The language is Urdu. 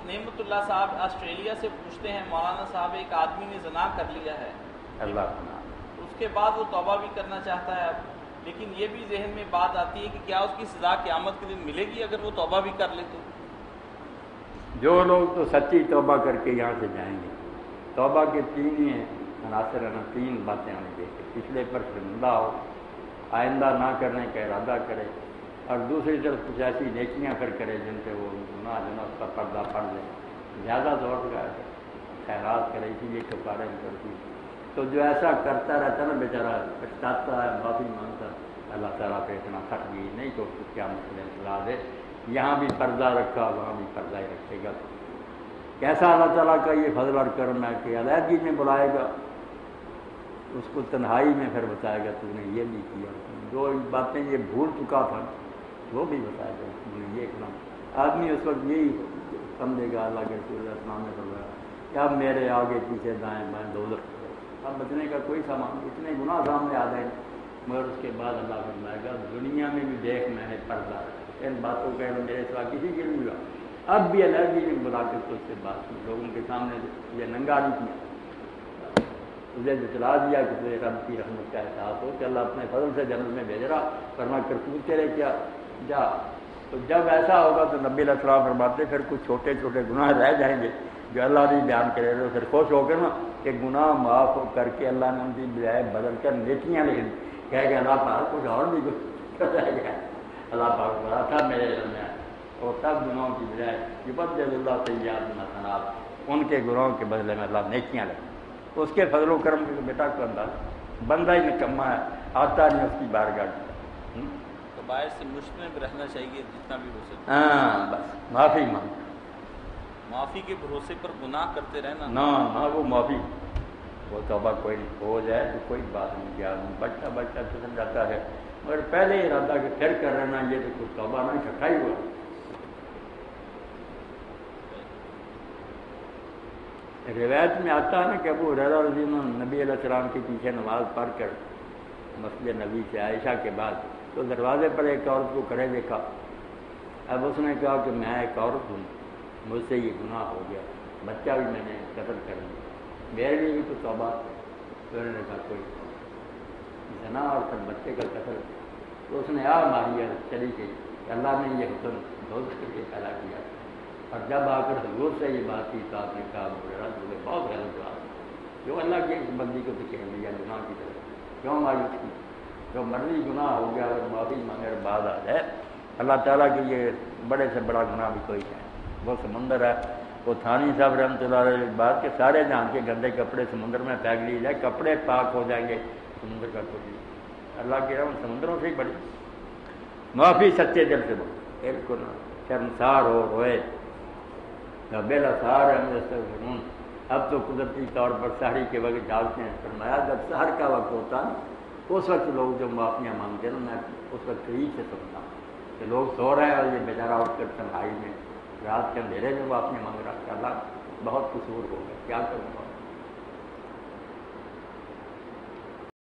نعمت اللہ صاحب آسٹریلیا سے پوچھتے ہیں، مولانا صاحب ایک آدمی نے زنا کر لیا ہے، اللہ کا، اس کے بعد وہ توبہ بھی کرنا چاہتا ہے، لیکن یہ بھی ذہن میں بات آتی ہے کہ کیا اس کی سزا قیامت کے دن ملے گی اگر وہ توبہ بھی کر لے تو؟ جو لوگ تو سچی توبہ کر کے یہاں سے جائیں گے، توبہ کے تین ہی ہیں عناصر، تین باتیں ہمیں دیکھیں، پچھلے پر شرمندہ ہو، آئندہ نہ کرنے کا ارادہ کرے، اور دوسری طرف کچھ ایسی نیکیاں پھر کرے جن سے وہ گناہ جو نا اس کا پردہ پڑ لے، زیادہ زور لگا کر خیرات کرے، اسی لیے کفارہ بھی کرتی ہے۔ تو جو ایسا کرتا رہتا ہے نا بیچارہ، پچھتاتا ہے، معافی مانگتا ہے، اللہ تعالیٰ پہ اتنا کھٹ گئی نہیں تو اس کو کیا مسئلہ اطلاع دے، یہاں بھی پردہ رکھا وہاں بھی پردہ ہی رکھے گا۔ کیسا اللہ تعالیٰ کا یہ فضل اور کرم ہے کہ علیحدگی میں بلائے گا، اس کو تنہائی میں پھر بتائے گا تو نے یہ بھی کیا، جو باتیں یہ بھول چکا تھا وہ بھی بتائے گا تو نے یہ کرنا۔ آدمی اس وقت یہی سمجھے گا، اللہ کے رسول علیہ السلام نے فرمایا کہ اب میرے آگے پیچھے دائیں بائیں دوزخ، اب بچنے کا کوئی سامان، اتنے گناہ سامنے آ جائیں، مگر اس کے بعد اللہ فرمائے گا دنیا میں بھی دیکھ میں نے پردہ، ان باتوں کا علم میرے سوا کسی کے نہیں ہوا، اب بھی علیحدگی میں بلا کے تو اس سے بات کی، لوگوں کے سامنے یہ ننگا نہیں کیا، تجھے جتلا دیا کہ تجھے رب کی رحمت کا احساس ہو کہ اللہ اپنے فضل سے جنت میں بھیج رہا، ورنہ کرتوت تیرے کیا جا۔ تو جب ایسا ہوگا تو نبی علیہ السلام فرماتے پھر کچھ چھوٹے چھوٹے گناہ رہ جائیں گے جو اللہ نہیں بیان کرے گا، پھر خوش ہو کے نا کہ گناہ معاف کر کے اللہ نے ان کی بجائے بدل کر نیکیاں لکھ دی، کہہ کہ اللہ پاک کچھ اور بھی کچھ رہ گیا، اللہ پاک بڑا تھا میرے علم میں، اور تب گناہوں کی بجائے یبدل اللہ سیئات حسنات، ان کے گناہوں کے بدلے میں اللہ نیکیاں لکھ، اس کے فضل و کرم کے بیٹا کو انداز، بندہ ہی نکما ہے، آتا نہیں اس کی بارگاہ کی، کبائر سے مجتنب رہنا چاہیے جتنا بھی ہو سکے، ہاں بس معافی مانگ، معافی کے بھروسے پر گناہ کرتے رہنا نہ وہ معافی، وہ توبہ کوئی ہو جائے تو کوئی بات نہیں، کیا بچہ بچہ پسند جاتا ہے، مگر پہلے ارادہ کہ پھر کر رہنا یہ تو کچھ توبہ نہیں چھٹا ہی ہوا۔ روایت میں آتا ہے نا کہ ابو ہریرہ رضی اللہ عنہ نبی علیہ السلام کے پیچھے نماز پڑھ کر مسجد نبی سے عائشہ کے بعد تو دروازے پر ایک عورت کو کھڑے دیکھا، اب اس نے کہا کہ میں ایک عورت ہوں، مجھ سے یہ گناہ ہو گیا، بچہ بھی میں نے قتل کر دیا، میرے لیے بھی تو توبہ، تو انہوں نے کہا کوئی زنا اور پھر بچے کا قتل، تو اس نے ماری ہے چلی گئی کہ اللہ نے یہ حکم دوست کے لیے پیدا کیا، اور جب آ کر حضور سے یہ بات کی تو آپ نے کہا مجھے بہت غلط بات، جو اللہ کی اس بندی کو دکھے لیا گناہ کی طرف کیوں مایوس کی، جو مرضی گناہ ہو گیا اگر معافی مانگے بعد آ جائے، اللہ تعالیٰ کے یہ بڑے سے بڑا گناہ بھی کوئی ہے، وہ سمندر ہے، وہ تھانی صاحب رحمۃ اللہ علیہ بات کہ سارے جہاں کے گندے کپڑے سمندر میں پھینک لیے جائے، کپڑے پاک ہو جائیں گے، سمندر کا کچھ نہیں، اللہ کی رحمت سمندروں سے ہی بڑی، معافی سچے دل سے بڑی، ایک کو نہ شرمسار ہو روئے بلا سہار ہے، اب تو قدرتی طور پر سحری کے وقت جاگتے ہیں، فرمایا جب سحر کا وقت ہوتا اس وقت لوگ جو معافیاں مانگتے ہیں میں اس وقت قریب سے سنتا ہوں کہ لوگ سو رہے ہیں اور یہ بیچارہ اٹھ کر تنہائی میں رات کے اندھیرے میں معافیاں مانگ رہا کہ اللہ بہت قصور ہو گیا، کیا کروں گا،